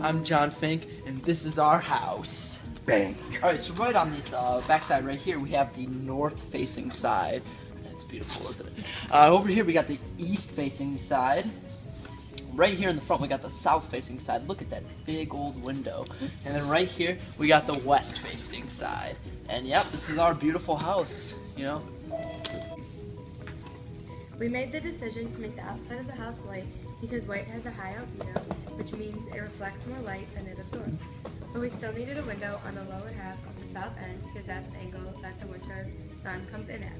I'm John Fink, and this is our house. Bang. Alright, so right on this backside right here, we have the north-facing side. It's beautiful, isn't it? Over here, we got the east-facing side. Right here in the front, we got the south-facing side. Look at that big old window. And then right here, we got the west-facing side. And yep, this is our beautiful house, you know? We made the decision to make the outside of the house white because white has a high albedo, which means it reflects more light than it absorbs. But we still needed a window on the lower half of the south end because that's the angle that the winter sun comes in at.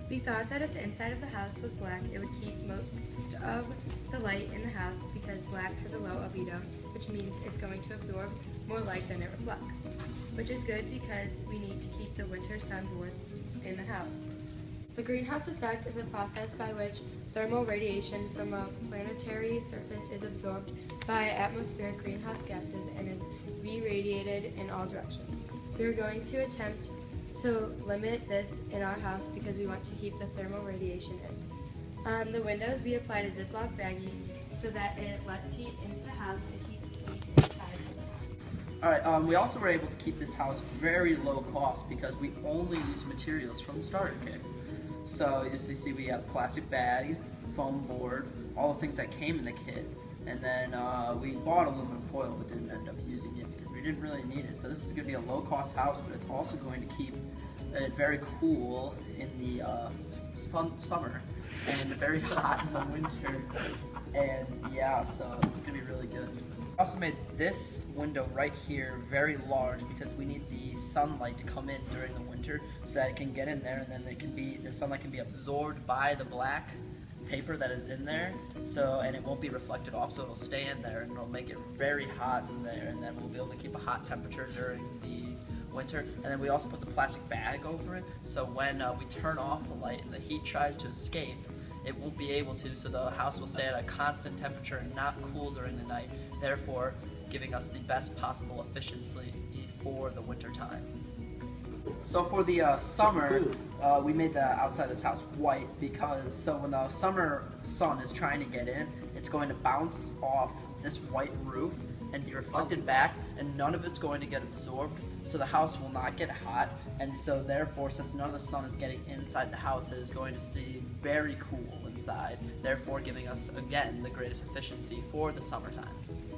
We thought that if the inside of the house was black, it would keep most of the light in the house because black has a low albedo, which means it's going to absorb more light than it reflects, which is good because we need to keep the winter sun's warmth in the house. The greenhouse effect is a process by which thermal radiation from a planetary surface is absorbed by atmospheric greenhouse gases and is re-radiated in all directions. We are going to attempt to limit this in our house because we want to keep the thermal radiation in. On the windows, we applied a Ziploc baggie so that it lets heat into the house and keeps the heat inside of the house. Alright, we also were able to keep this house very low cost because we only use materials from the starter kit. So as you see, we have plastic bag, foam board, all the things that came in the kit, and then we bought aluminum foil but didn't end up using it because we didn't really need it. So this is going to be a low-cost house, but it's also going to keep it very cool in the summer and very hot in the winter. And yeah, so it's going to be really good. We also made this window right here very large because we need the sunlight to come in during the winter so that it can get in there, and then the sunlight can be absorbed by the black paper that is in there, and it won't be reflected off, so it'll stay in there and it'll make it very hot in there, and then we'll be able to keep a hot temperature during the winter. And then we also put the plastic bag over it, so when we turn off the light and the heat tries to escape, it won't be able to, so the house will stay at a constant temperature and not cool during the night, therefore giving us the best possible efficiency for the winter time. So for the summer, we made the outside of this house white because when the summer sun is trying to get in, it's going to bounce off this white roof and be reflected back, and none of it's going to get absorbed, so the house will not get hot, and so therefore, since none of the sun is getting inside the house, it is going to stay very cool inside, therefore giving us, again, the greatest efficiency for the summertime.